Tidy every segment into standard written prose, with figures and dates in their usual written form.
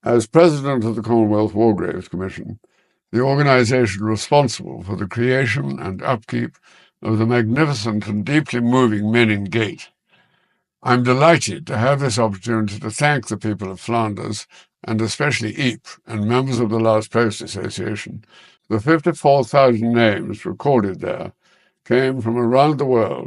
As president of the Commonwealth War Graves Commission, the organisation responsible for the creation and upkeep of the magnificent and deeply moving Menin Gate, I'm delighted to have this opportunity to thank the people of Flanders, and especially Ypres and members of the Last Post Association. The 54,000 names recorded there came from around the world.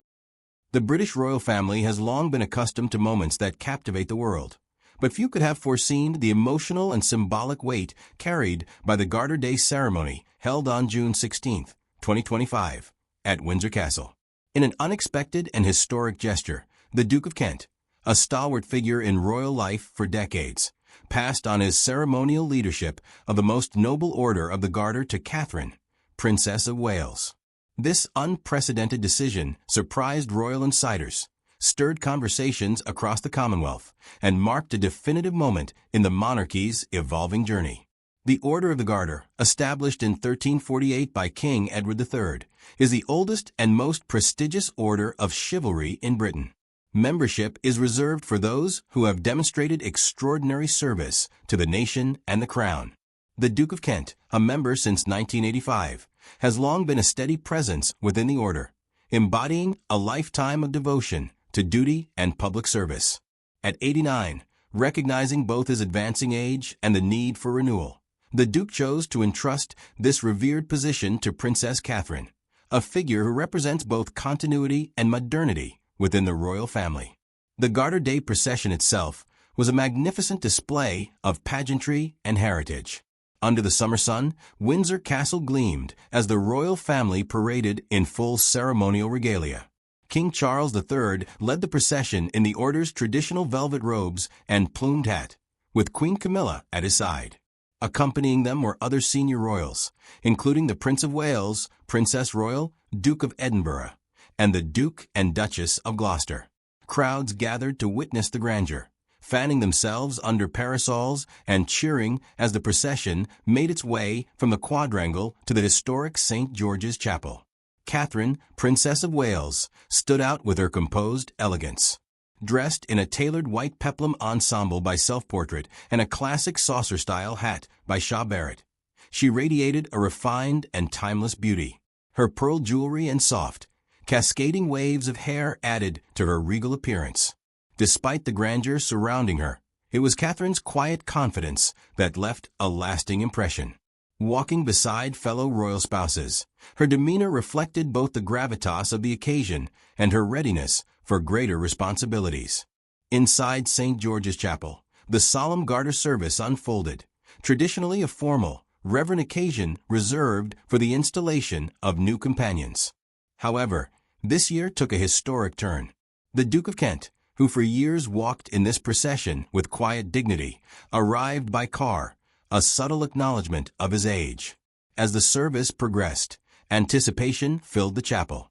The British royal family has long been accustomed to moments that captivate the world, but few could have foreseen the emotional and symbolic weight carried by the Garter Day ceremony held on June 16, 2025, at Windsor Castle. In an unexpected and historic gesture, the Duke of Kent, a stalwart figure in royal life for decades, passed on his ceremonial leadership of the most noble order of the Garter to Catherine, Princess of Wales. This unprecedented decision surprised royal insiders, stirred conversations across the Commonwealth, and marked a definitive moment in the monarchy's evolving journey. The Order of the Garter, established in 1348 by King Edward III, is the oldest and most prestigious order of chivalry in Britain. Membership is reserved for those who have demonstrated extraordinary service to the nation and the crown. The Duke of Kent, a member since 1985, has long been a steady presence within the order, embodying a lifetime of devotion to duty and public service. At 89, recognizing both his advancing age and the need for renewal, the Duke chose to entrust this revered position to Princess Catherine, a figure who represents both continuity and modernity within the royal family. The Garter Day procession itself was a magnificent display of pageantry and heritage. Under the summer sun, Windsor Castle gleamed as the royal family paraded in full ceremonial regalia. King Charles III led the procession in the order's traditional velvet robes and plumed hat, with Queen Camilla at his side. Accompanying them were other senior royals, including the Prince of Wales, Princess Royal, Duke of Edinburgh, and the Duke and Duchess of Gloucester. Crowds gathered to witness the grandeur, fanning themselves under parasols and cheering as the procession made its way from the quadrangle to the historic St. George's Chapel. Catherine, Princess of Wales, stood out with her composed elegance. Dressed in a tailored white peplum ensemble by Self-Portrait and a classic saucer-style hat by Shaw Barrett, she radiated a refined and timeless beauty. Her pearl jewelry and soft, cascading waves of hair added to her regal appearance. Despite the grandeur surrounding her, it was Catherine's quiet confidence that left a lasting impression. Walking beside fellow royal spouses, her demeanor reflected both the gravitas of the occasion and her readiness for greater responsibilities. Inside St. George's Chapel, the solemn Garter service unfolded, traditionally a formal, reverent occasion reserved for the installation of new companions. However, this year took a historic turn. The Duke of Kent, who for years walked in this procession with quiet dignity, arrived by car, a subtle acknowledgement of his age. As the service progressed, anticipation filled the chapel.